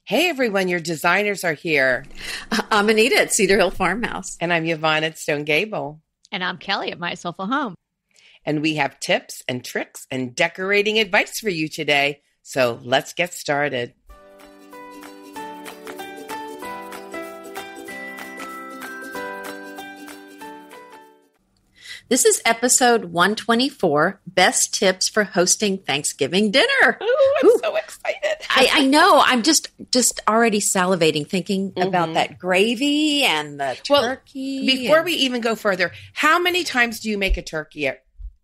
Hey everyone, your designers are here. I'm Anita at Cedar Hill Farmhouse. And I'm Yvonne at Stone Gable. And I'm Kelly at My Soulful Home. And we have tips and tricks and decorating advice for you today. So let's get started. This is episode 124, Best Tips for Hosting Thanksgiving Dinner. I'm so excited. I know. I'm just already salivating, thinking about that gravy and the turkey. Before we even go further, how many times do you make a turkey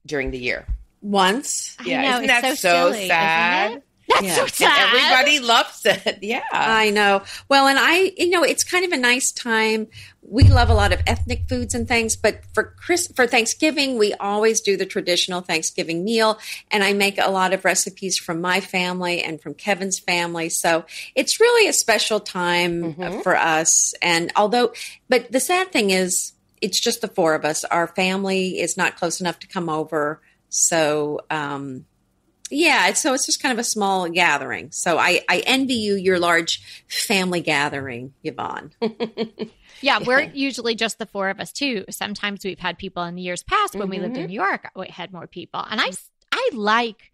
during the year? Once. Yeah, I know, isn't that so silly, sad? isn't it? That's so sad. And everybody loves it. Yeah. I know. Well, and it's kind of a nice time. We love a lot of ethnic foods and things, but for Thanksgiving, we always do the traditional Thanksgiving meal. And I make a lot of recipes from my family and from Kevin's family. So it's really a special time for us. And but the sad thing is, it's just the four of us. Our family is not close enough to come over. So, so it's just kind of a small gathering. So I envy you, your large family gathering, Yvonne. Yeah, we're usually just the four of us too. Sometimes we've had people in the years past when we lived in New York, we had more people. And I like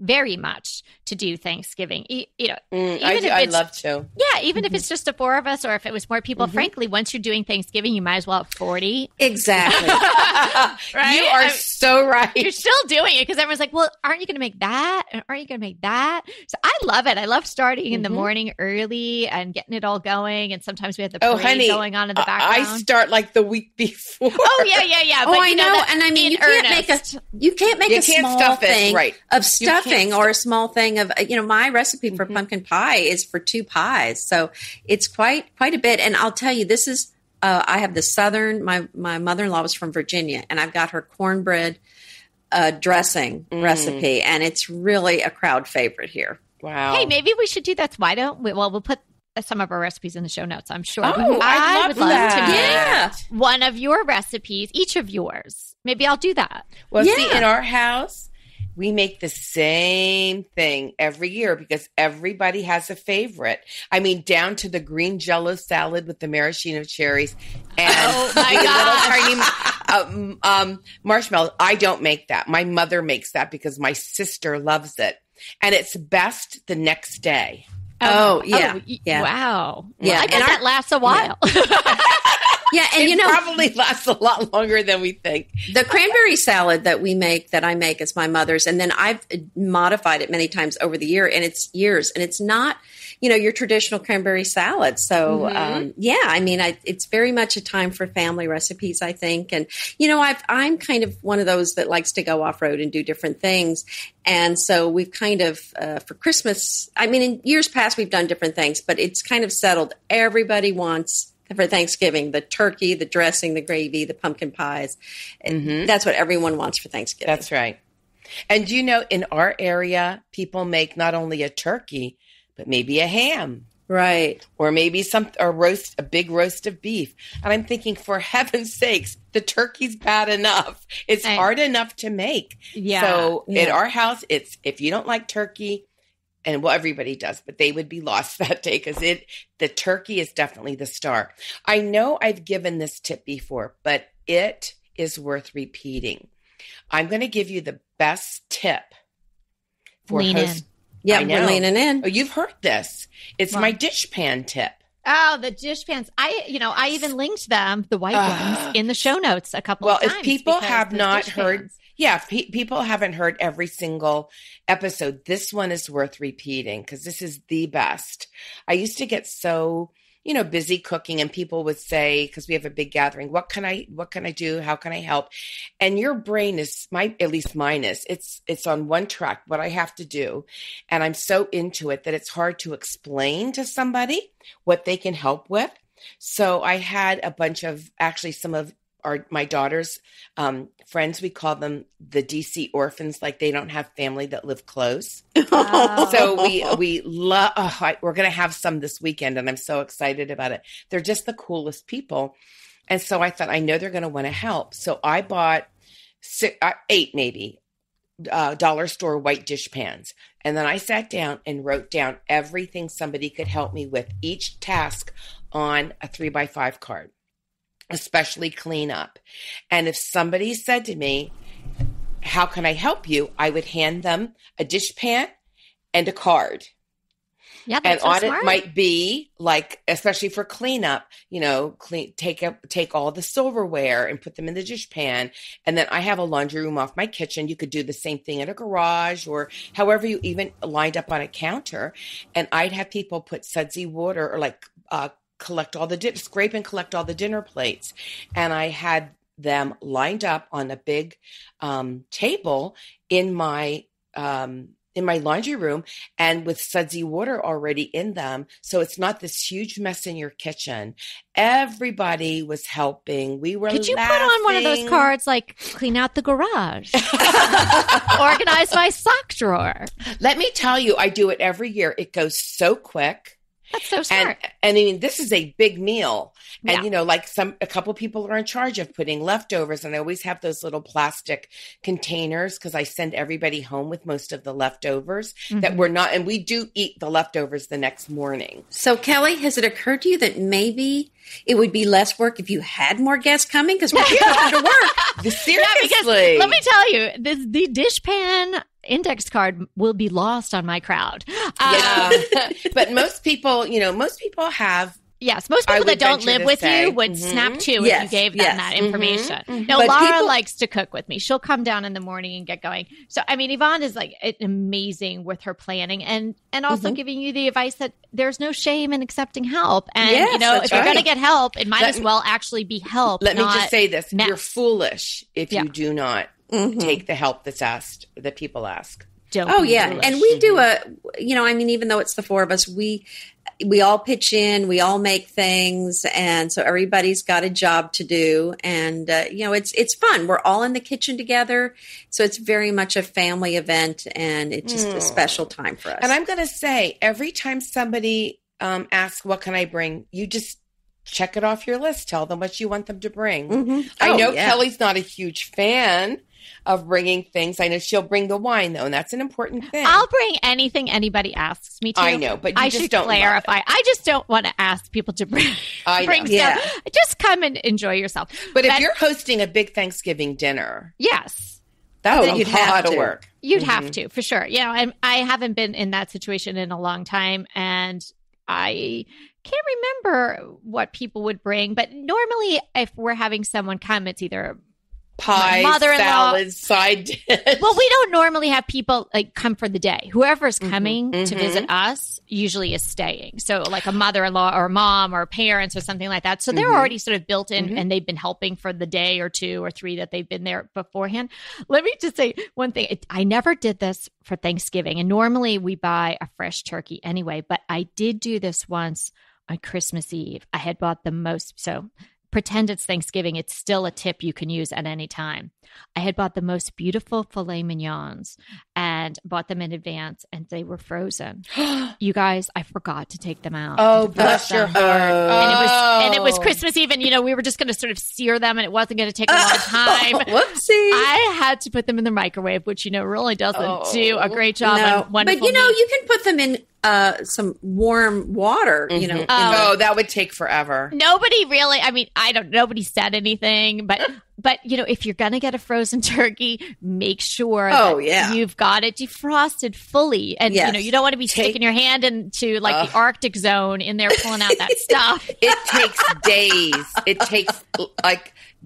very much to do Thanksgiving. I love to. Yeah, even if it's just the four of us or if it was more people, frankly, once you're doing Thanksgiving, you might as well have 40. Exactly. Right? You are so right. You're still doing it because everyone's like, well, aren't you going to make that? And aren't you going to make that? So I love it. I love starting in the morning early and getting it all going. And sometimes we have the parade going on in the background. I start like the week before. Oh, yeah. But I know. And I mean, you can't make a small thing of stuffing or a small thing of, my recipe for pumpkin pie is for 2 pies. So it's quite a bit. And I'll tell you, this is, I have the Southern, my mother-in-law was from Virginia, and I've got her cornbread dressing recipe, and it's really a crowd favorite here. Wow. Hey, maybe we should do that. Why don't we? Well, we'll put some of our recipes in the show notes, I'm sure. Oh, I would love that. To make one of your recipes, each of yours. Maybe I'll do that. Well, see, in our house, we make the same thing every year because everybody has a favorite. I mean, down to the green Jell-O salad with the maraschino cherries and little tiny marshmallows. I don't make that. My mother makes that because my sister loves it, and it's best the next day. Oh, yeah. Wow. Yeah, I bet that lasts a while. Yeah, and it probably lasts a lot longer than we think. The cranberry salad that I make is my mother's, and then I've modified it many times over the years, and it's not, your traditional cranberry salad. So, it's very much a time for family recipes, I think. And, I'm kind of one of those that likes to go off-road and do different things. And so we've kind of, for Christmas, in years past, we've done different things, but it's kind of settled. Everybody wants for Thanksgiving, the turkey, the dressing, the gravy, the pumpkin pies. That's what everyone wants for Thanksgiving. That's right. And in our area, people make not only a turkey, but maybe a ham. Right. Or maybe a big roast of beef. And I'm thinking, for heaven's sakes, the turkey's bad enough. It's hard enough to make. Yeah. So at our house, it's, if you don't like turkey, and everybody does, but they would be lost that day because the turkey is definitely the star. I know I've given this tip before, but it is worth repeating. I'm going to give you the best tip for Lean in. Yeah, we're leaning in. Oh, you've heard this. It's my dish pan tip. Oh, the dish pans. I even linked them, the white ones, in the show notes a couple of times. Well, if people have not heard... Yeah, if people haven't heard every single episode, this one is worth repeating because this is the best. I used to get so, busy cooking, and people would say, because we have a big gathering, what can I do? How can I help? And your brain is, at least mine is, it's on one track, what I have to do. And I'm so into it that it's hard to explain to somebody what they can help with. So I had a bunch of, actually some of my daughter's friends, we call them the DC orphans, like they don't have family that live close. Oh. So we love, we're going to have some this weekend, and I'm so excited about it. They're just the coolest people. And so I thought, I know they're going to want to help. So I bought 8 maybe dollar store white dish pans. And then I sat down and wrote down everything somebody could help me with, each task on a 3x5 card, especially cleanup. And if somebody said to me, how can I help you? I would hand them a dishpan and a card. Yeah, and on smart. It might be like, especially for cleanup, take all the silverware and put them in the dishpan. And then I have a laundry room off my kitchen. You could do the same thing in a garage or however you even lined up on a counter. And I'd have people put sudsy water or scrape and collect all the dinner plates. And I had them lined up on a big table in my laundry room and with sudsy water already in them. So it's not this huge mess in your kitchen. Everybody was helping. We were Could you laughing. put on one of those cards like clean out the garage, organize my sock drawer? Let me tell you, I do it every year. It goes so quick. That's so smart. And I mean, this is a big meal. And, Yeah. A couple people are in charge of putting leftovers. And I always have those little plastic containers because I send everybody home with most of the leftovers that we're not. And we do eat the leftovers the next morning. So, Kelly, has it occurred to you that maybe it would be less work if you had more guests coming? Because we're going to work. Seriously. Yeah, because let me tell you, the dishpan index card will be lost on my crowd. But most people have. Yes, most people that don't live with you would snap to if you gave them that information. No, But Laura likes to cook with me. She'll come down in the morning and get going. So, I mean, Yvonne is like amazing with her planning and also giving you the advice that there's no shame in accepting help. And, if you're going to get help, it might as well actually be help. Let me just say this. Mess. You're foolish if you do not take the help that people ask. Oh, yeah. Foolish. And we do even though it's the four of us, we all pitch in, we all make things. And so everybody's got a job to do. And, it's fun. We're all in the kitchen together. So it's very much a family event and it's just a special time for us. And I'm going to say, every time somebody asks, what can I bring? You just check it off your list. Tell them what you want them to bring. I know Kelly's not a huge fan of bringing things. I know she'll bring the wine though, and that's an important thing. I'll bring anything anybody asks me to. I know, but I should clarify. I just don't want to ask people to bring stuff. Yeah. Just come and enjoy yourself. But if you're hosting a big Thanksgiving dinner, yes, that's a lot of work. You'd have to, for sure. And I haven't been in that situation in a long time, and I can't remember what people would bring. But normally, if we're having someone come, it's either pie, salad, side dish. Well, we don't normally have people like come for the day. Whoever's coming to visit us usually is staying. So like a mother-in-law or a mom or parents or something like that. So they're already sort of built in and they've been helping for the day or two or three that they've been there beforehand. Let me just say one thing. I never did this for Thanksgiving. And normally we buy a fresh turkey anyway, but I did do this once on Christmas Eve. I had bought the most, so pretend it's Thanksgiving. It's still a tip you can use at any time. I had bought the most beautiful filet mignons and bought them in advance, and they were frozen. You guys, I forgot to take them out. Oh, bless your heart. And it was Christmas Eve, and we were just going to sort of sear them, and it wasn't going to take a long time. Whoopsie. I had to put them in the microwave, which, really doesn't do a great job on wonderful But, you can put them in some warm water, that would take forever. Nobody really, nobody said anything, but if you're going to get a frozen turkey, make sure that you've got it defrosted fully. And, you don't want to be sticking your hand into the Arctic zone in there pulling out that stuff. It takes days. It takes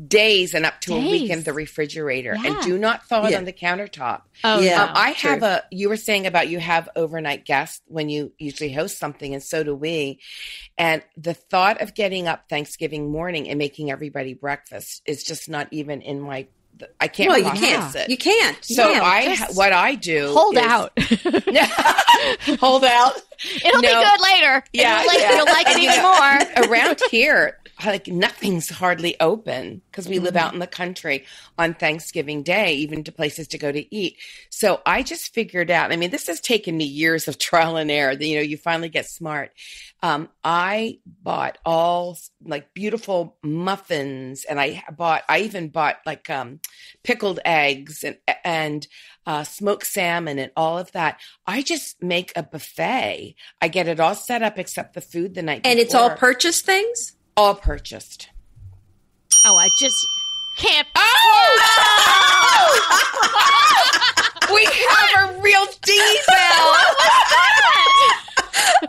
days and up to a week in the refrigerator. And do not thaw it on the countertop. Oh, yeah. You were saying about you have overnight guests when you usually host something, and so do we. And the thought of getting up Thanksgiving morning and making everybody breakfast is just not even in my. I can't. Well, you can't. It. You can't. What I do hold out. Hold out. It'll be good later. Yeah, you'll like it even more. Around here, like nothing's hardly open because we live out in the country on Thanksgiving Day, even to places to go to eat. So I just figured out, I mean, this has taken me years of trial and error. You finally get smart. I bought all like beautiful muffins, and I even bought like pickled eggs and smoked salmon and all of that. I just make a buffet. I get it all set up except the food the night before. And it's all purchased things? All purchased. Oh, I just can't. We have a real detail.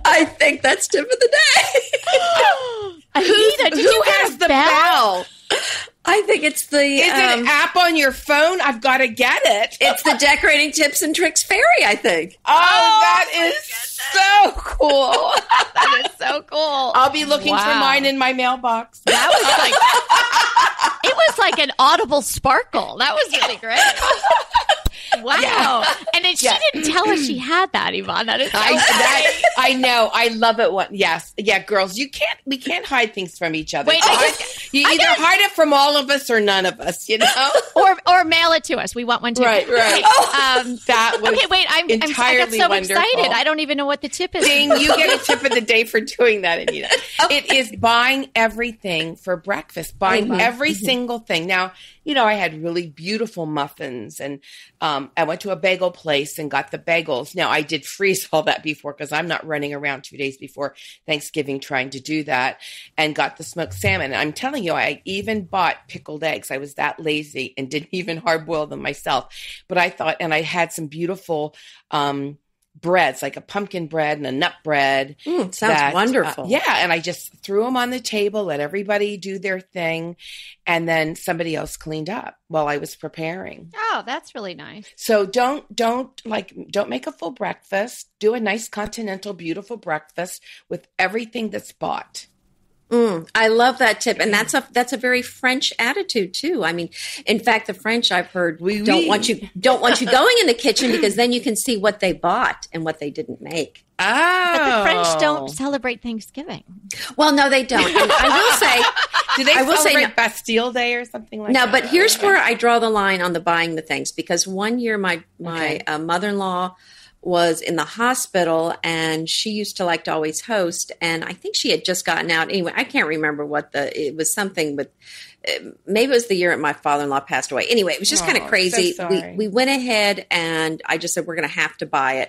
I think that's tip of the day. Anita, Who has the bell? I think it's the... Is it an app on your phone? I've got to get it. It's the Decorating Tips and Tricks Fairy, I think. Oh, that is so cool. That is so cool. I'll be looking for mine in my mailbox. That was like... It was like an audible sparkle. That was really great. Wow. Yeah. And then she didn't tell us she had that, Yvonne. That is so I know. I love it. Yes. Yeah, girls, we can't hide things from each other. Wait, you either hide it from all of us or none of us, or mail it to us. We want one too. Right. That was okay, wait, I got so wonderful. excited. I don't even know what the tip is. Ding, you get a tip of the day for doing that, Anita. It is buying everything for breakfast, buying every single thing. Now, I had really beautiful muffins, and I went to a bagel place and got the bagels. Now, I did freeze all that before because I'm not running around 2 days before Thanksgiving trying to do that, and got the smoked salmon. And I'm telling you, I even bought pickled eggs. I was that lazy and didn't even hard boil them myself. But I thought, and I had some beautiful breads, like a pumpkin bread and a nut bread. Sounds wonderful. And I just threw them on the table, let everybody do their thing, and then somebody else cleaned up while I was preparing. Oh, that's really nice. So don't make a full breakfast. Do a nice continental, beautiful breakfast with everything that's bought. I love that tip, and that's a very French attitude too. I mean, in fact, the French, I've heard, don't want you going in the kitchen because then you can see what they bought and what they didn't make. Oh, but the French don't celebrate Thanksgiving. Well, no, they don't. And I will say, do they celebrate Bastille Day or something like that? No, but here's where I draw the line on the buying the things, because one year my mother-in-law was in the hospital, and she used to like to always host, and I think she had just gotten out. Anyway, I can't remember it was something, but maybe it was the year that my father-in-law passed away. Anyway, it was just kind of crazy. So we went ahead, and I just said, we're going to have to buy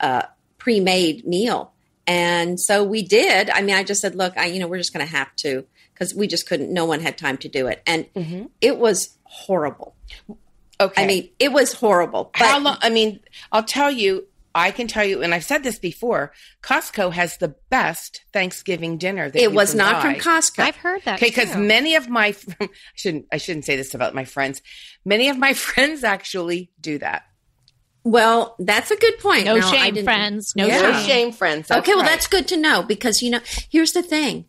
it pre-made meal. And so we did. I mean, I just said, look, we're just going to have to, because we just couldn't, no one had time to do it. And it was horrible. Okay. I mean, it was horrible. But how long? I mean, I can tell you, and I've said this before, Costco has the best Thanksgiving dinner. It was not from Costco. I've heard that. Okay, because many of my, I shouldn't say this about my friends. Many of my friends actually do that. Well, that's a good point. No shame, friends. No shame, friends. That's okay, well, right. that's good to know, because, here's the thing.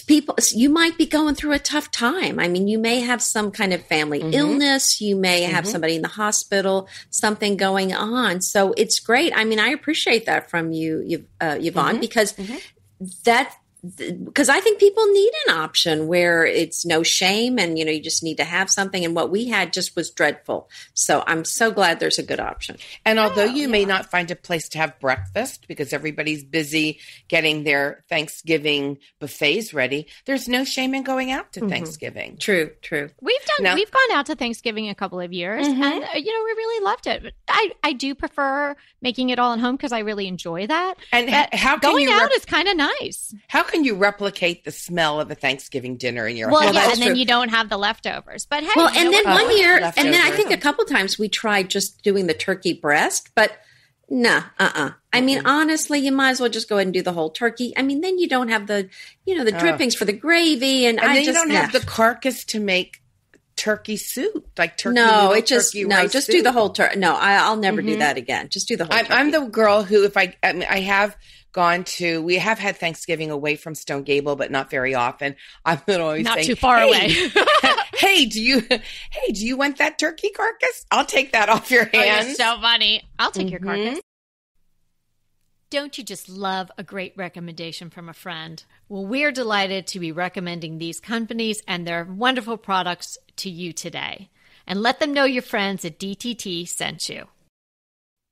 People, you might be going through a tough time. I mean, you may have some kind of family illness. You may have somebody in the hospital, something going on. So it's great. I mean, I appreciate that from you, Yvonne, because because I think people need an option where it's no shame, and you just need to have something, and what we had just was dreadful. So I'm so glad there's a good option. And although you may not find a place to have breakfast because everybody's busy getting their Thanksgiving buffets ready, there's no shame in going out to Thanksgiving. True. We've gone out to Thanksgiving a couple of years, and we really loved it. But I do prefer making it all at home because I really enjoy that. And how can going out is kind of nice. How can you replicate the smell of a Thanksgiving dinner in your home? home? Well, and then you don't have the leftovers. But hey, and then one year, and then I think a couple times we tried just doing the turkey breast, but I mean, honestly, you might as well just go ahead and do the whole turkey. I mean, then you don't have the drippings for the gravy, and then you don't have the carcass to make turkey soup, like turkey. Just do the whole turkey. No, I'll never do that again. Just do the whole turkey. I'm the girl who, we have had Thanksgiving away from Stone Gable, but not very often. I'm always not saying, too far away. hey, do you want that turkey carcass? I'll take that off your hands. Oh, you're so funny. I'll take your carcass. Don't you just love a great recommendation from a friend? Well, we're delighted to be recommending these companies and their wonderful products to you today. And let them know your friends at DTT sent you.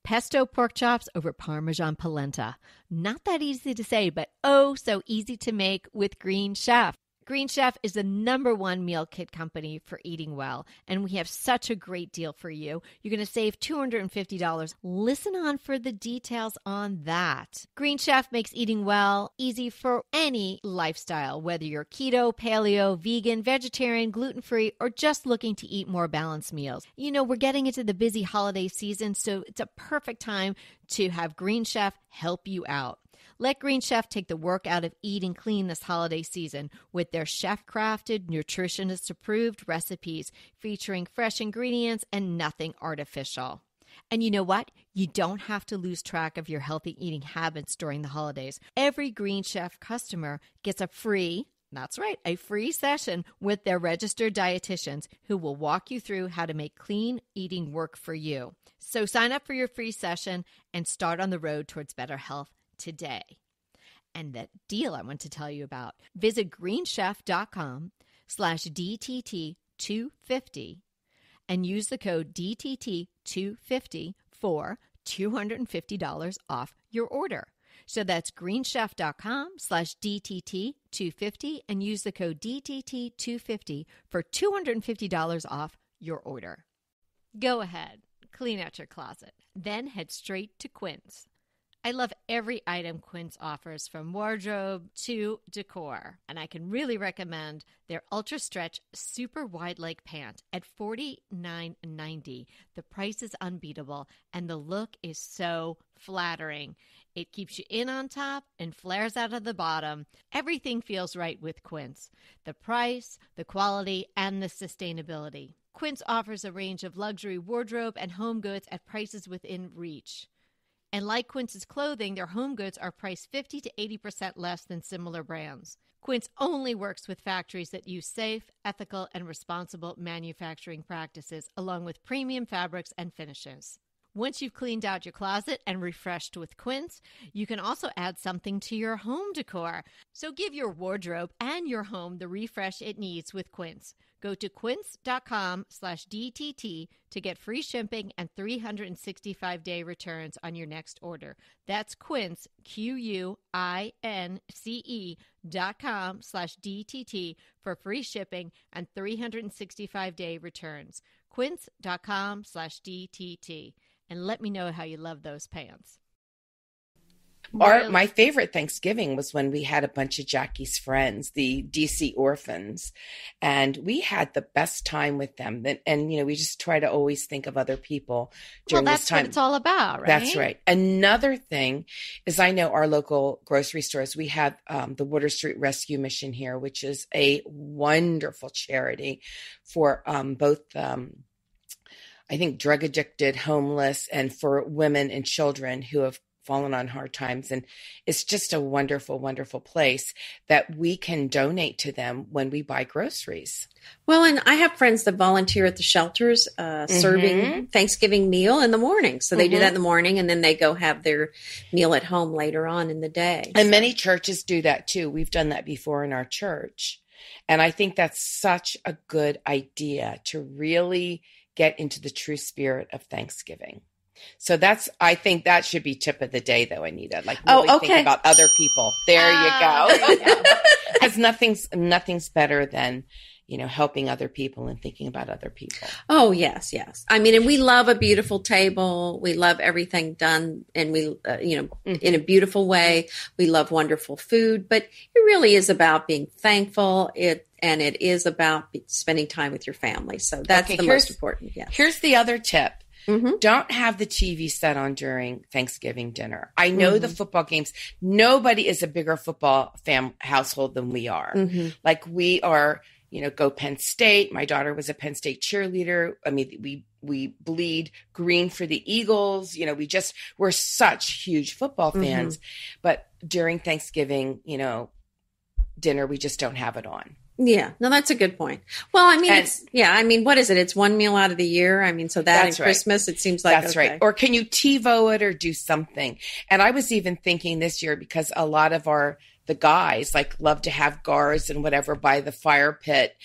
Pesto pork chops over Parmesan polenta. Not that easy to say, but oh so easy to make with Green Chef. Green Chef is the #1 meal kit company for eating well, and we have such a great deal for you. You're going to save $250. Listen on for the details on that. Green Chef makes eating well easy for any lifestyle, whether you're keto, paleo, vegan, vegetarian, gluten-free, or just looking to eat more balanced meals. You know, we're getting into the busy holiday season, so it's a perfect time to have Green Chef help you out. Let Green Chef take the work out of eating clean this holiday season with their chef-crafted, nutritionist-approved recipes featuring fresh ingredients and nothing artificial. And you know what? You don't have to lose track of your healthy eating habits during the holidays. Every Green Chef customer gets a free session with their registered dietitians who will walk you through how to make clean eating work for you. So sign up for your free session and start on the road towards better health today. And that deal I want to tell you about, visit greenchef.com/DTT250 and use the code DTT250 for $250 off your order. So that's greenchef.com/DTT250 and use the code DTT250 for $250 off your order. Go ahead, clean out your closet, then head straight to Quince. I love every item Quince offers, from wardrobe to decor, and I can really recommend their Ultra Stretch Super Wide Leg Pant at $49.90. The price is unbeatable, and the look is so flattering. It keeps you in on top and flares out of the bottom. Everything feels right with Quince. The price, the quality, and the sustainability. Quince offers a range of luxury wardrobe and home goods at prices within reach. And like Quince's clothing, their home goods are priced 50 to 80% less than similar brands. Quince only works with factories that use safe, ethical, and responsible manufacturing practices, along with premium fabrics and finishes. Once you've cleaned out your closet and refreshed with Quince, you can also add something to your home decor. So give your wardrobe and your home the refresh it needs with Quince. Go to quince.com/DTT to get free shipping and 365-day returns on your next order. That's Quince, QUINCE.com/DTT for free shipping and 365-day returns. Quince.com/DTT. And let me know how you love those pants. My favorite Thanksgiving was when we had a bunch of Jackie's friends, the DC orphans, and we had the best time with them. And you know, we just try to always think of other people during this time. That's what it's all about, right? That's right. Another thing is, I know our local grocery stores, we have the Water Street Rescue Mission here, which is a wonderful charity for both I think drug addicted, homeless, and for women and children who have fallen on hard times. And it's just a wonderful, wonderful place that we can donate to them when we buy groceries. Well, and I have friends that volunteer at the shelters serving Thanksgiving meal in the morning. So they do that in the morning, and then they go have their meal at home later on in the day. And many churches do that too. We've done that before in our church. And I think that's such a good idea to really get into the true spirit of Thanksgiving. So I think that should be tip of the day, though, Anita. Like, really think about other people. There you go. Because nothing's better than, you know, helping other people and thinking about other people. Oh, yes, yes. I mean, and we love a beautiful table. We love everything done, and we, in a beautiful way. We love wonderful food, but it really is about being thankful. And it is about spending time with your family. So that's the most important. Yes. Here's the other tip. Don't have the TV set on during Thanksgiving dinner. I know the football games. Nobody is a bigger football household than we are. Like, we are, you know, go Penn State. My daughter was a Penn State cheerleader. I mean, we bleed green for the Eagles. You know, we're such huge football fans. But during Thanksgiving, you know, dinner, we just don't have it on. Yeah, no, that's a good point. Well, I mean, what is it? It's one meal out of the year. I mean, so that and Christmas, it seems like that's right. Or can you TiVo it or do something? And I was even thinking this year, because a lot of the guys like love to have gars and whatever by the fire pit,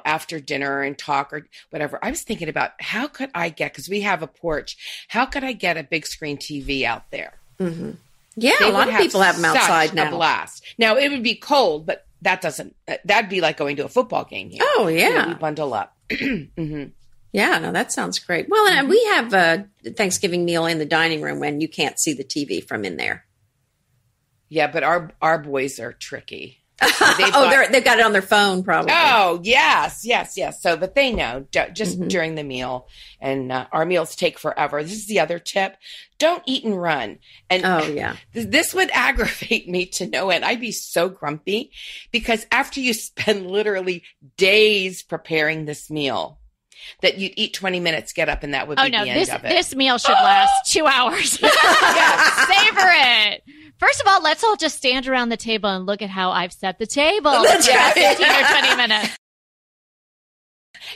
after dinner and talk or whatever. I was thinking about how could I because we have a porch, how could I get a big screen TV out there? Mm-hmm. Yeah, a lot of people have them outside now. A blast. Now it would be cold, but that'd be like going to a football game here. Oh, yeah. We bundle up. Mm-hmm. Yeah, no, that sounds great. Well, and we have a Thanksgiving meal in the dining room when you can't see the TV from in there. Yeah, but our boys are tricky. They've got it on their phone, probably. Oh, yes. So, but they know just during the meal, and our meals take forever. This is the other tip: don't eat and run. And this would aggravate me to no end. I'd be so grumpy because after you spend literally days preparing this meal, that you'd eat 20 minutes, get up, and that would be the end of it. This meal should last 2 hours. Savor it. First of all, let's all just stand around the table and look at how I've set the table. That's right. 15 or 20 minutes.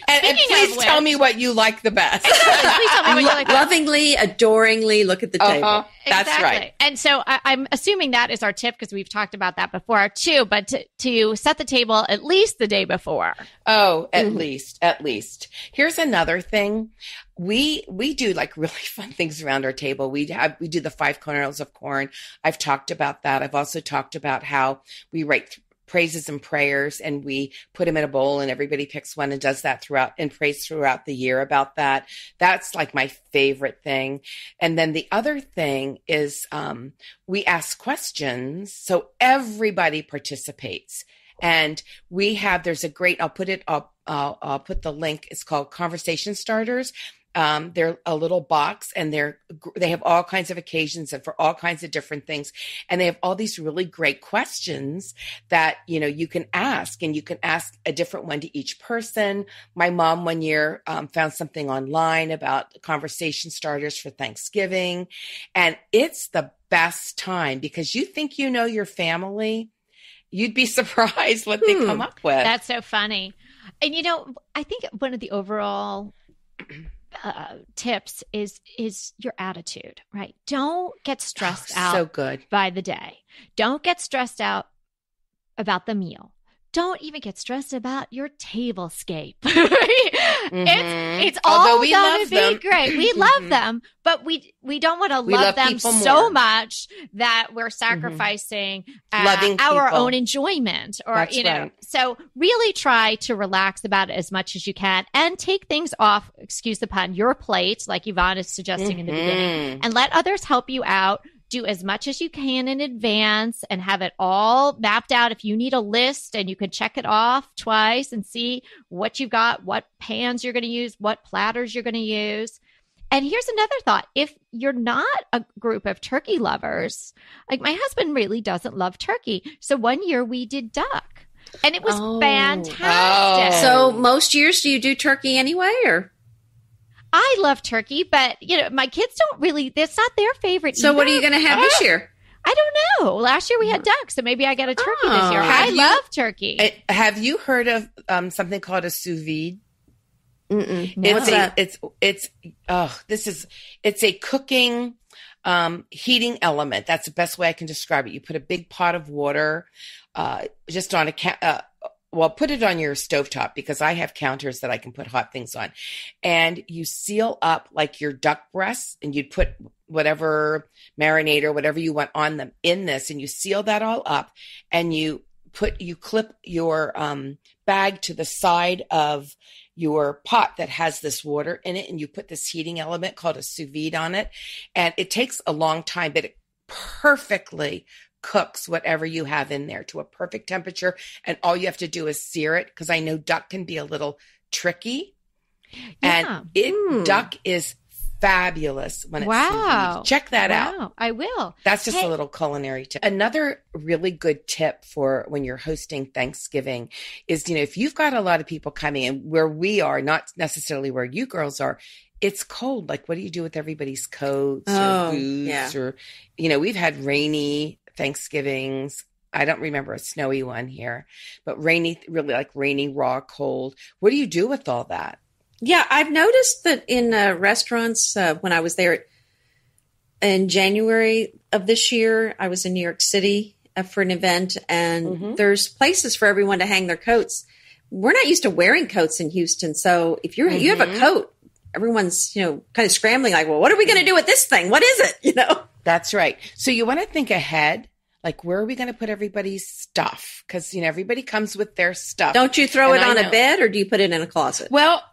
And please tell me what you like the best. Please tell me what you like the best. Lovingly, adoringly look at the table. That's exactly. right. And so I'm assuming that is our tip because we've talked about that before too, but to set the table at least the day before. Oh, at least. Here's another thing. We do like really fun things around our table. We do the 5 kernels of corn. I've talked about that. I've also talked about how we write praises and prayers, and we put them in a bowl, and everybody picks one and does that prays throughout the year about that. That's like my favorite thing. And then the other thing is we ask questions, so everybody participates. And there's a great, I'll put the link. It's called Conversation Starters. They're a little box, and they have all kinds of occasions and for all kinds of different things. And they have all these really great questions that, you can ask, and you can ask a different one to each person. My mom one year found something online about conversation starters for Thanksgiving. And it's the best time because you think you know your family. You'd be surprised what they come up with. That's so funny. And, I think one of the overall tips is your attitude, right? Don't get stressed out by the day. Don't get stressed out about the meal. Don't even get stressed about your tablescape. It's all going to be great. We love them, but we don't want to love them so much that we're sacrificing our own enjoyment. So really try to relax about it as much as you can and take things off, excuse the pun, your plate, like Yvonne is suggesting in the beginning, and let others help you out. Do as much as you can in advance and have it all mapped out. If you need a list, and you can check it off twice and see what you've got, what pans you're going to use, what platters you're going to use. And here's another thought. If you're not a group of turkey lovers, like my husband really doesn't love turkey. So one year we did duck, and it was fantastic. So most years, do you do turkey anyway, or? I love turkey, but my kids don't really. It's not their favorite. So what are you going to have this year? I don't know. Last year we had duck, so maybe I got a turkey this year. I love turkey. Have you heard of something called a sous vide? No. What's that? It's a cooking heating element. That's the best way I can describe it. You put a big pot of water just on put it on your stovetop, because I have counters that I can put hot things on. And you seal up like your duck breasts, and you'd put whatever marinade or whatever you want on them in this, and you seal that all up, and you clip your bag to the side of your pot that has this water in it, and you put this heating element called a sous vide on it. And it takes a long time, but it perfectly cooks whatever you have in there to a perfect temperature. And all you have to do is sear it, because I know duck can be a little tricky. Yeah. And duck is fabulous when it's sous vide. Check that out. I will. That's just a little culinary tip. Another really good tip for when you're hosting Thanksgiving is, if you've got a lot of people coming in, where we are, not necessarily where you girls are, it's cold. Like, what do you do with everybody's coats or boots? Or, we've had rainy Thanksgivings. I don't remember a snowy one here, but rainy, really like rainy, raw, cold. What do you do with all that? Yeah, I've noticed that in restaurants, when I was there in January of this year, I was in New York City for an event, and there's places for everyone to hang their coats. We're not used to wearing coats in Houston, so if you have a coat, everyone's kind of scrambling, like, well, what are we going to do with this thing? What is it? That's right. So you want to think ahead, like, where are we going to put everybody's stuff? Because everybody comes with their stuff. Don't you throw it on a bed, or do you put it in a closet? Well,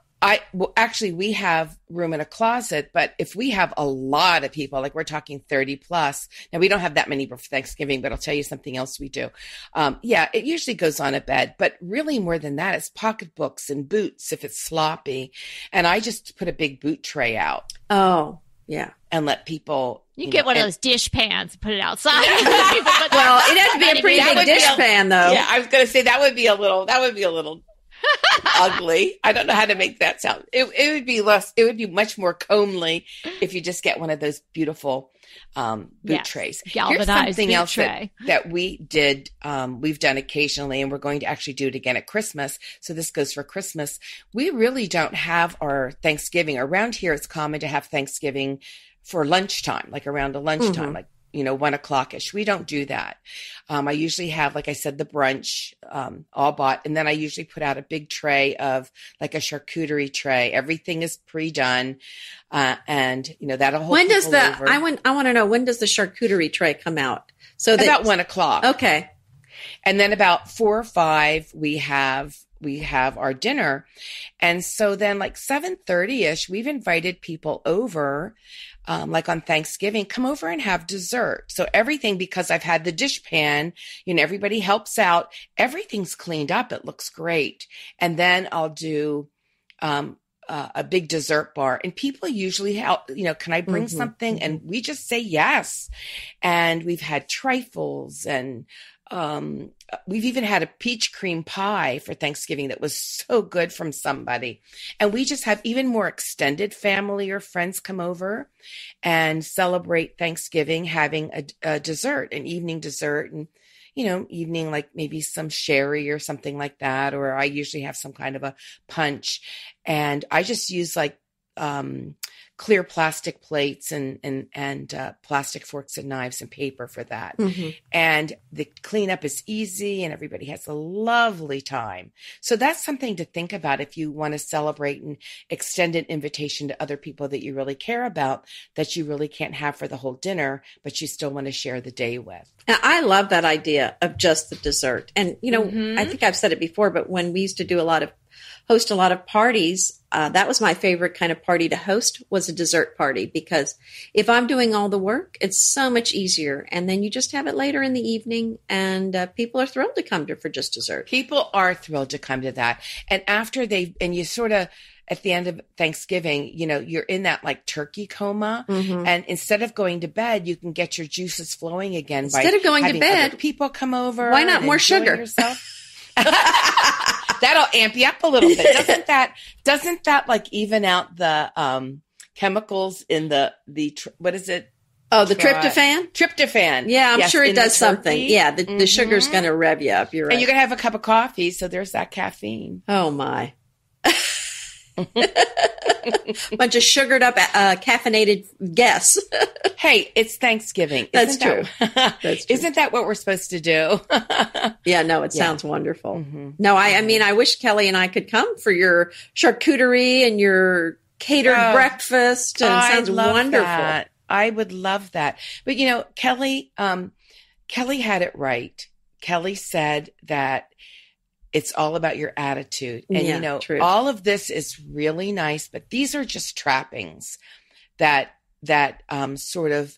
actually, we have room in a closet, but if we have a lot of people, like we're talking 30 plus, now we don't have that many for Thanksgiving, but I'll tell you something else we do. It usually goes on a bed, but really more than that, it's pocketbooks and boots if it's sloppy. And I just put a big boot tray out. Oh, yeah. And let people. You get one of those dish pans and put it outside. Well, it has to be a pretty big dish pan, though. Yeah, I was going to say that would be a little ugly. I don't know how to make that sound. It would be less. It would be much more comely if you just get one of those beautiful boot trays. Galvanized Here's something boot else tray. that we did. We've done occasionally, and we're going to actually do it again at Christmas. So this goes for Christmas. We really don't have our Thanksgiving around here. It's common to have Thanksgiving for lunchtime, like around a lunchtime, like 1:00-ish. We don't do that. I usually have, like I said, the brunch all bought. And then I usually put out a big tray of like a charcuterie tray. Everything is pre-done. And that'll hold when does the, over. I want to know, when does the charcuterie tray come out? So about 1:00. Okay. And then about 4 or 5, we have our dinner. And so then like 7:30-ish, we've invited people over, like on Thanksgiving, come over and have dessert. So everything, because I've had the dish pan, everybody helps out. Everything's cleaned up. It looks great. And then I'll do, a big dessert bar, and people usually help, can I bring something? And we just say yes. And we've had trifles, and we've even had a peach cream pie for Thanksgiving that was so good from somebody. And we just have even more extended family or friends come over and celebrate Thanksgiving, having a dessert, an evening dessert, and evening, like maybe some sherry or something like that. Or I usually have some kind of a punch, and I just use like clear plastic plates and plastic forks and knives and paper for that. And the cleanup is easy, and everybody has a lovely time. So that's something to think about if you want to celebrate and extend an invitation to other people that you really care about, that you really can't have for the whole dinner, but you still want to share the day with. Now, I love that idea of just the dessert. And, I think I've said it before, but when we used to host a lot of parties, that was my favorite kind of party to host, was a dessert party, because if I'm doing all the work, it's so much easier. And then you just have it later in the evening, and people are thrilled to come for just dessert. People are thrilled to come to that. And after and you sort of, at the end of Thanksgiving, you're in that like turkey coma. And instead of going to bed, you can get your juices flowing again. Instead of going to bed, other people come over. Why not more sugar? That'll amp you up a little bit. Doesn't that like even out the chemicals in the what is it? Oh, the tryptophan? Tryptophan. Yeah, I'm sure it does something. Yeah, the sugar's going to rev you up. You're right. And you're going to have a cup of coffee, so there's that caffeine. Oh, my. Bunch of sugared up, caffeinated guests. Hey, it's Thanksgiving. That's true. That's true. Isn't that what we're supposed to do? Yeah, no, it sounds wonderful. No, I mean, I wish Kelly and I could come for your charcuterie and your catered breakfast. And it sounds wonderful. That. I would love that. But Kelly had it right. Kelly said that it's all about your attitude. And, true. All of this is really nice, but these are just trappings that sort of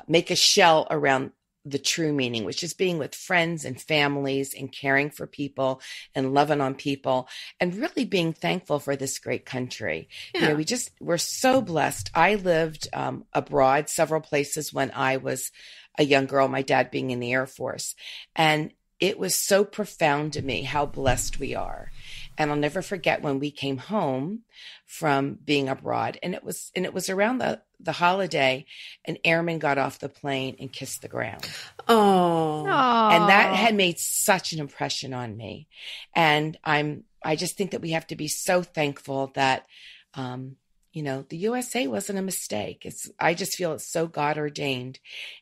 make a shell around the true meaning, which is being with friends and families and caring for people and loving on people and really being thankful for this great country. Yeah. We're so blessed. I lived abroad several places when I was a young girl, my dad being in the Air Force. And it was so profound to me how blessed we are. And I'll never forget when we came home from being abroad, and it was around the holiday, an airman got off the plane and kissed the ground. Oh. And that had made such an impression on me. And I just think that we have to be so thankful that, the USA wasn't a mistake. I just feel it's so God ordained,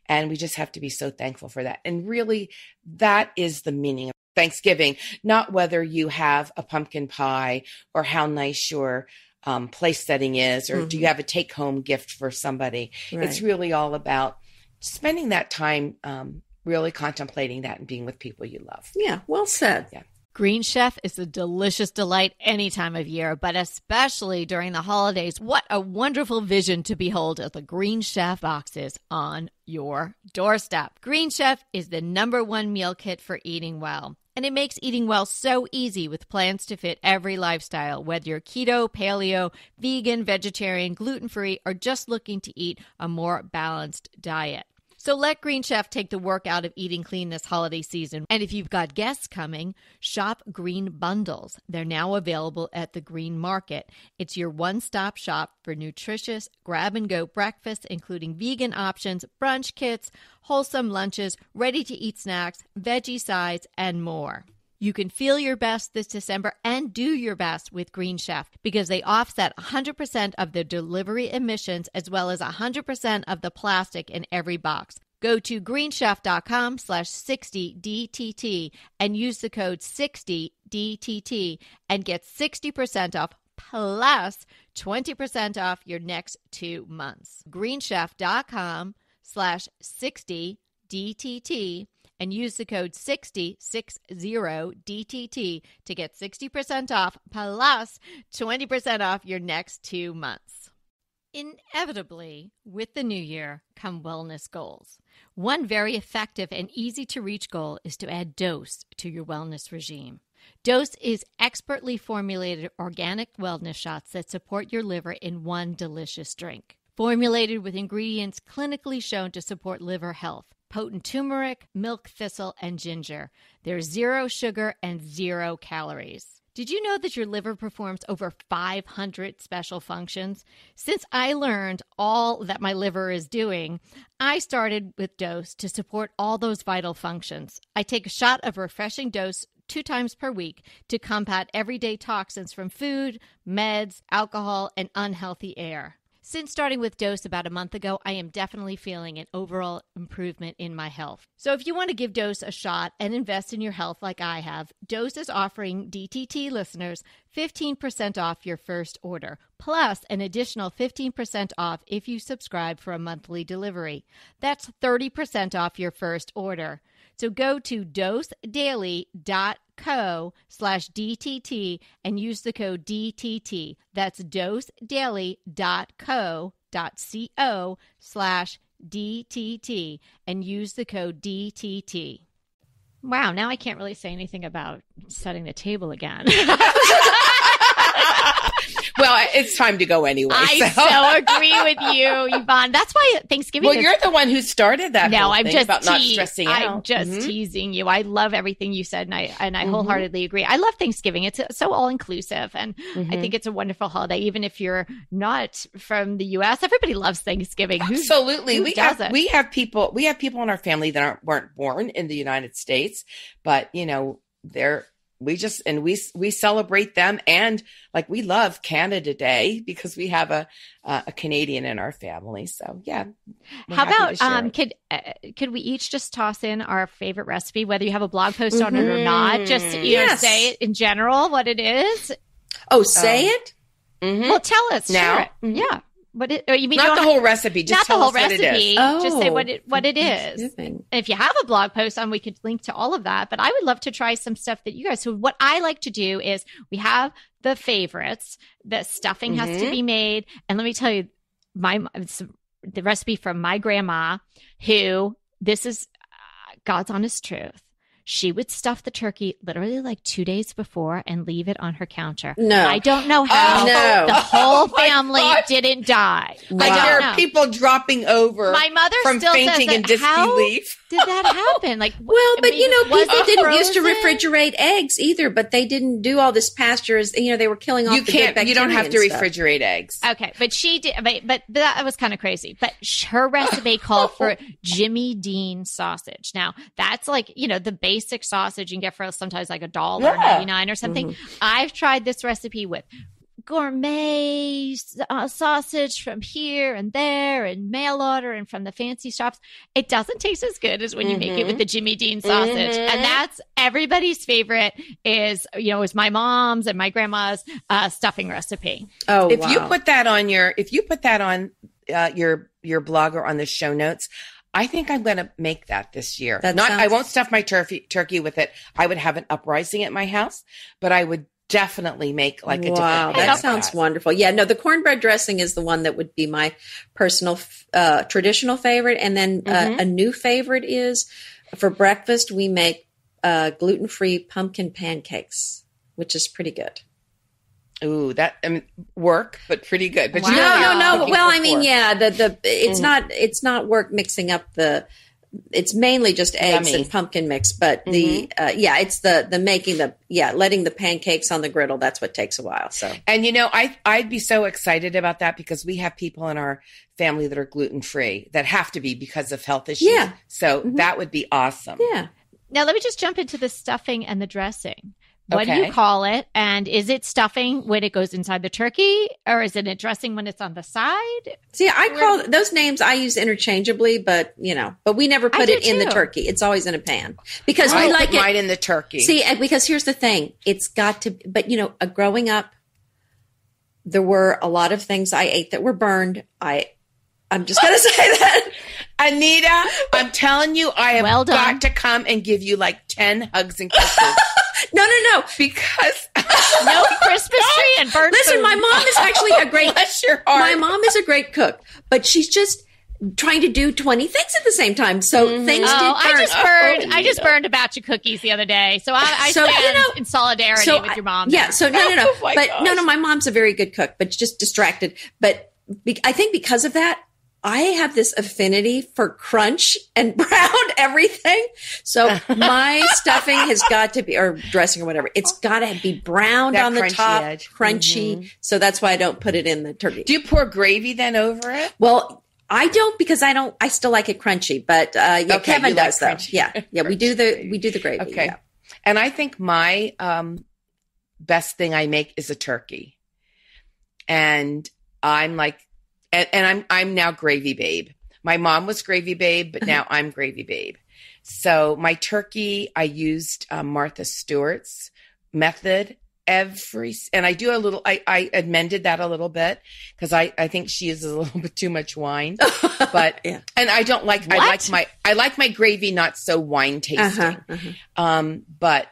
and we just have to be so thankful for that. And really, that is the meaning of Thanksgiving, not whether you have a pumpkin pie or how nice your place setting is, or do you have a take home gift for somebody? Right. It's really all about spending that time, really contemplating that and being with people you love. Yeah. Well said. Yeah. Green Chef is a delicious delight any time of year, but especially during the holidays. What a wonderful vision to behold as the Green Chef boxes on your doorstep. Green Chef is the #1 meal kit for eating well. And it makes eating well so easy with plans to fit every lifestyle, whether you're keto, paleo, vegan, vegetarian, gluten-free, or just looking to eat a more balanced diet. So let Green Chef take the work out of eating clean this holiday season. And if you've got guests coming, shop Green Bundles. They're now available at the Green Market. It's your one-stop shop for nutritious grab-and-go breakfast, including vegan options, brunch kits, wholesome lunches, ready-to-eat snacks, veggie sides, and more. You can feel your best this December and do your best with Green Chef because they offset 100% of the delivery emissions as well as 100% of the plastic in every box. Go to greenchef.com/60DTT and use the code 60DTT and get 60% off plus 20% off your next 2 months. greenchef.com/60DTT and use the code 60DTT to get 60% off plus 20% off your next 2 months. Inevitably, with the new year come wellness goals. One very effective and easy to reach goal is to add Dose to your wellness regime. Dose is expertly formulated organic wellness shots that support your liver in one delicious drink. Formulated with ingredients clinically shown to support liver health. Potent turmeric, milk thistle, and ginger. There's 0 sugar and 0 calories. Did you know that your liver performs over 500 special functions? Since I learned all that my liver is doing, I started with Dose to support all those vital functions. I take a shot of refreshing Dose 2 times per week to combat everyday toxins from food, meds, alcohol, and unhealthy air. Since starting with Dose about a month ago, I am definitely feeling an overall improvement in my health. So if you want to give Dose a shot and invest in your health like I have, Dose is offering DTT listeners 15% off your first order, plus an additional 15% off if you subscribe for a monthly delivery. That's 30% off your first order. So go to dosedaily.co/DTT and use the code DTT. That's dosedaily.co.co/DTT and use the code DTT. Wow, now I can't really say anything about setting the table again. Well, it's time to go anyway. I so agree with you, Yvonne. That's why Thanksgiving. Well, you're the one who started that. No, whole I'm thing just about not stressing out. I'm just teasing you. I love everything you said, and I wholeheartedly agree. I love Thanksgiving. It's so all inclusive, and I think it's a wonderful holiday. Even if you're not from the U.S., everybody loves Thanksgiving. Absolutely, who doesn't? We have people in our family that weren't born in the United States, but we celebrate them, and like we love Canada Day because we have a Canadian in our family. So yeah. How about could we each just toss in our favorite recipe, whether you have a blog post on it or not? Just say it in general what it is. Oh, say it. Well, tell us now. Yeah. You mean not the whole recipe? Just not the whole recipe. What it is. Just say what it is. And if you have a blog post on, we could link to all of that. But I would love to try some stuff that you guys. So what I like to do is we have the favorites. The stuffing has to be made, and let me tell you, the recipe from my grandma, who this is God's honest truth. She would stuff the turkey literally like 2 days before and leave it on her counter. No. I don't know how. No. The whole family didn't die. Like there are people dropping over. My mother from still fainting says in disbelief. Did that happen? Like, well, but people didn't used to frozen? refrigerate eggs either, but they didn't do all this pastures. They were killing off the good bacteria. You don't have to stuff. refrigerate eggs. Okay, but she did. But that was kind of crazy. But her recipe called for Jimmy Dean sausage. Now that's like the basic sausage you can get for sometimes like $1.99 or something. I've tried this recipe with gourmet sausage from here and there and mail order and from the fancy shops. It doesn't taste as good as when you make it with the Jimmy Dean sausage. And that's everybody's favorite is my mom's and my grandma's stuffing recipe. Oh, if you put that on your blog or on the show notes, I think I'm going to make that this year. I won't stuff my turkey with it. I would have an uprising at my house, but I would definitely make like a different. Wow, that sounds wonderful. Yeah, no, the cornbread dressing is the one that would be my personal traditional favorite. And then a new favorite is for breakfast, we make gluten-free pumpkin pancakes, which is pretty good. Ooh, work, but pretty good. But no. Well, I mean, yeah, it's not work mixing up it's mainly just eggs and pumpkin mix, but it's the making letting the pancakes on the griddle. That's what takes a while. So, and I'd be so excited about that because we have people in our family that are gluten free that have to be because of health issues. Yeah. So that would be awesome. Yeah. Now let me just jump into the stuffing and the dressing. What do you call it? And is it stuffing when it goes inside the turkey, or is it a dressing when it's on the side? See, I call those names I use interchangeably, but we never put it in the turkey. It's always in a pan because we like it right in the turkey. See, because here's the thing: it's got to. But growing up, there were a lot of things I ate that were burned. I'm just going to say that. Anita, I'm telling you, I have got to come and give you like 10 hugs and kisses. No. Because no Christmas tree and burnt Listen, food. my mom is actually a great Bless your heart. My mom is a great cook, but she's just trying to do 20 things at the same time. So things did burn. I just burned a batch of cookies the other day. So I stand in solidarity with your mom. Yeah. So no. Oh But no, my mom's a very good cook, but just distracted. But I think because of that, I have this affinity for crunch and brown everything. So my stuffing has got to be, or dressing or whatever, it's got to be browned on the top, edge. crunchy. So that's why I don't put it in the turkey. Do you pour gravy then over it? Well, I don't because I still like it crunchy, but Kevin does though. Yeah. We do the gravy. Okay. Yeah. And I think my best thing I make is a turkey. And I'm like, and I'm now Gravy Babe. My mom was Gravy Babe, but now I'm Gravy Babe. So my turkey, I used Martha Stewart's method and I do a little, I amended that a little bit because I think she uses a little bit too much wine, but, and I don't like, I like my gravy not so wine tasting. But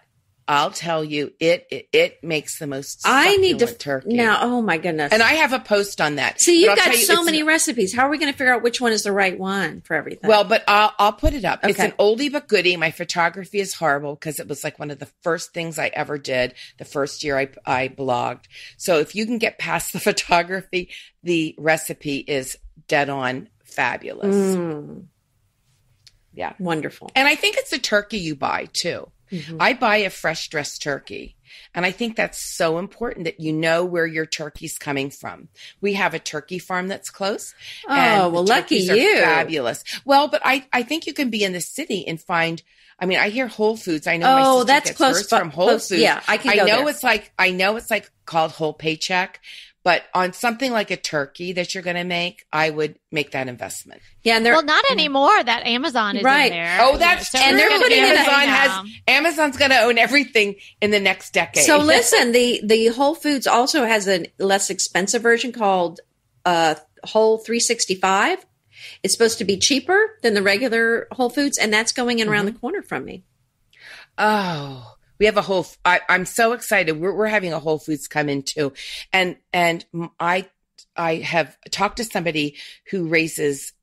I'll tell you, it makes the most succulent turkey. Now, oh my goodness. And I have a post on that. See, you've got so many recipes. How are we going to figure out which one is the right one for everything? Well, but I'll put it up. Okay. It's an oldie but goodie. My photography is horrible because it was like one of the first things I ever did the first year I blogged. So if you can get past the photography, the recipe is dead on fabulous. Yeah. Wonderful. And I think it's the turkey you buy too. I buy a fresh dressed turkey. And I think that's so important that you know where your turkey's coming from. We have a turkey farm that's close. Oh, well, lucky you. Fabulous. Well, but I think you can be in the city and find, I mean, I hear Whole Foods. I know my sister that's gets close, hers from Whole Foods. Yeah, I can go there. I know it's like called Whole Paycheck. But on something like a turkey that you're going to make, I would make that investment. Yeah, and not anymore. That Amazon is in there. Oh, that's true. And they're putting Amazon's going to own everything in the next decade. So listen, the Whole Foods also has a less expensive version called Whole 365. It's supposed to be cheaper than the regular Whole Foods, and that's going in around the corner from me. Oh. We have I'm so excited. We're having a Whole Foods come in too. And I have talked to somebody who raises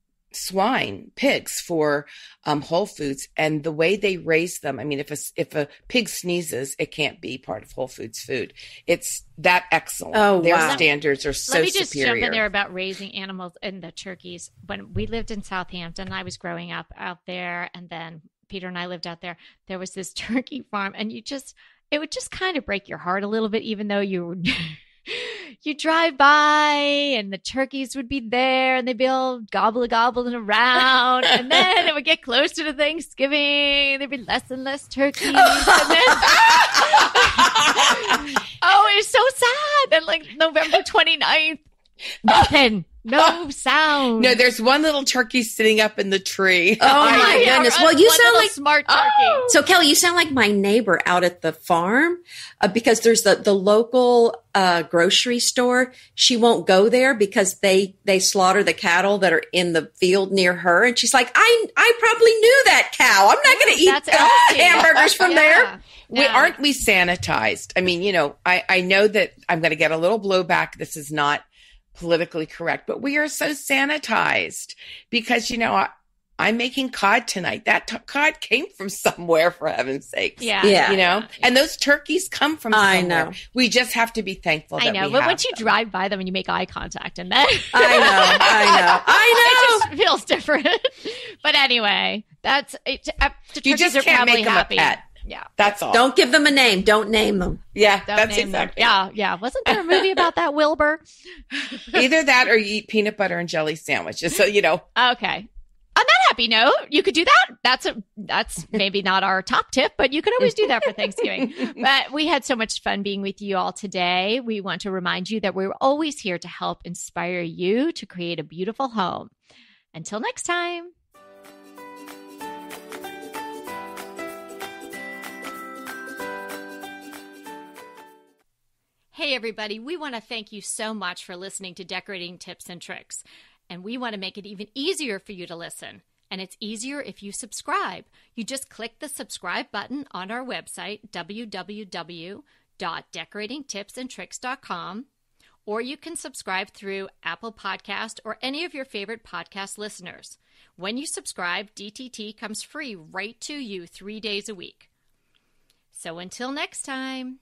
pigs for Whole Foods, and the way they raise them. I mean, if a pig sneezes, it can't be part of Whole Foods food. It's that excellent. Oh, Their wow. standards are so superior. Let me just jump in there about raising animals and the turkeys. When we lived in Southampton, I was growing up out there, and then Peter and I lived out there. There was this turkey farm, and it would just kind of break your heart a little bit, even though you drive by and the turkeys would be there and they'd be all gobbling around. And then it would get closer to Thanksgiving. There'd be less and less turkeys. And then, oh, it was so sad. Then like November 29th, nothing. No sound. No, there's one little turkey sitting up in the tree. Oh my goodness. Well, you sound like smart turkey. Oh. So Kelly, you sound like my neighbor out at the farm because there's the local grocery store. She won't go there because they slaughter the cattle that are in the field near her. And she's like, I probably knew that cow. I'm not going to eat hamburgers from there. Aren't we sanitized? I mean, I know that I'm going to get a little blowback. This is not politically correct, but we are so sanitized because, I'm making cod tonight. That cod came from somewhere, for heaven's sakes. Yeah. And those turkeys come from somewhere. I know. We just have to be thankful that we have but once you them. drive by them and you make eye contact and then I know. It just feels different. But anyway, that's it. You just can't make them happy. a pet. Yeah. That's all. Don't give them a name. Don't name them. Yeah, Don't that's name exactly. them. Yeah. Wasn't there a movie about that, Wilbur? Either that or you eat peanut butter and jelly sandwiches. So, Okay. On that happy note, you could do that. That's maybe not our top tip, but you could always do that for Thanksgiving. But we had so much fun being with you all today. We want to remind you that we're always here to help inspire you to create a beautiful home. Until next time. Hey, everybody. We want to thank you so much for listening to Decorating Tips and Tricks. And we want to make it even easier for you to listen. And it's easier if you subscribe. You just click the subscribe button on our website, www.decoratingtipsandtricks.com, or you can subscribe through Apple Podcast or any of your favorite podcast listeners. When you subscribe, DTT comes free right to you 3 days a week. So until next time.